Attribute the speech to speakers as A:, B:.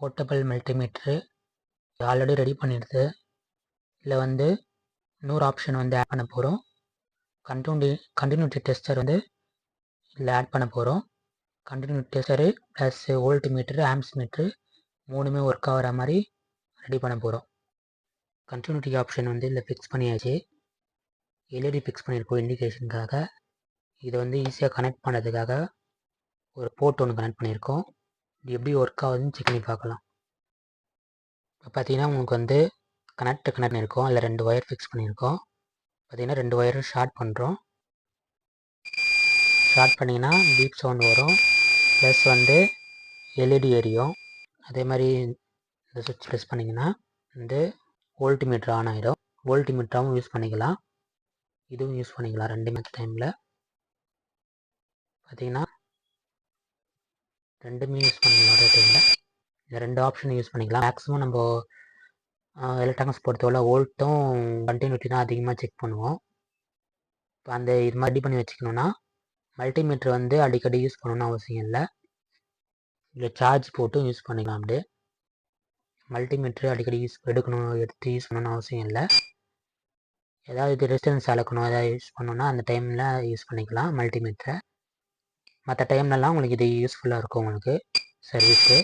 A: Portable multimeter already ready பண்ணிடுது. இதில் வந்து இன்னொரு ஆப்ஷன் வந்து ஆட் பண்ண போகிறோம். கண்டினியூட்டி டெஸ்டர் வந்து இதில் ஆட் பண்ண போகிறோம். Continuity tester plus volt meter amps meter 3மே ஒர்க் ஆகிற மாதிரி ரெடி பண்ண போகிறோம். கண்டினியூட்டி ஆப்ஷன் வந்து இதில் ஃபிக்ஸ் பண்ணியாச்சு. எல்இடி ஃபிக்ஸ் பண்ணியிருக்கோம் இண்டிகேஷனுக்காக. இதை வந்து ஈஸியாக கனெக்ட் பண்ணுறதுக்காக ஒரு போர்ட் ஒன்று கனெக்ட் பண்ணியிருக்கோம். இது எப்படி ஒர்க் ஆகுதுன்னு செக் பண்ணி பார்க்கலாம். இப்போ பார்த்தீங்கன்னா உங்களுக்கு வந்து கனெக்ட் இருக்கும். அதில் 2 ஒயர் ஃபிக்ஸ் பண்ணியிருக்கோம். பார்த்தீங்கன்னா 2 ஒயரும் ஷார்ட் பண்ணுறோம். ஷார்ட் பண்ணிங்கன்னா பீப் சவுண்ட் வரும். ப்ளஸ் வந்து எல்இடி எரியும். அதே மாதிரி இந்த சுவிட்ச் ப்ரெஸ் பண்ணிங்கன்னா வந்து வோல்ட் மீட்டர் ஆன் ஆகிடும். வோல்ட் மீட்டராகவும் யூஸ் பண்ணிக்கலாம், இதுவும் யூஸ் பண்ணிக்கலாம். 2 டைமில் பார்த்தீங்கன்னா 2மே யூஸ் பண்ணிக்கலாம். ஒரே டைமில் இந்த 2 ஆப்ஷனும் யூஸ் பண்ணிக்கலாம். மேக்ஸிமம் நம்ம எலக்ட்ரானிக்ஸ் பொறுத்தவரை வோல்ட்டும் கண்டினியூட்டி தான் அதிகமாக செக் பண்ணுவோம். இப்போ அந்த இது மாதிரி ரெடி பண்ணி வச்சுக்கணுன்னா மல்டிமீட்டர் வந்து அடிக்கடி யூஸ் பண்ணணும்னு அவசியம் இல்லை. இல்லை சார்ஜ் போட்டும் யூஸ் பண்ணிக்கலாம். அப்படியே மல்டிமீட்ரு அடிக்கடி எடுத்து யூஸ் பண்ணணும்னு அவசியம் இல்லை. ஏதாவது இது ரெசிஸ்டன்ஸ் அளக்கணும், ஏதாவது யூஸ் பண்ணணுன்னா அந்த டைமில் யூஸ் பண்ணிக்கலாம் மல்டிமீட்டரை. மற்ற டைம்லலாம் உங்களுக்கு இது யூஸ்ஃபுல்லாக இருக்கும் உங்களுக்கு சர்வீஸ்க்கு.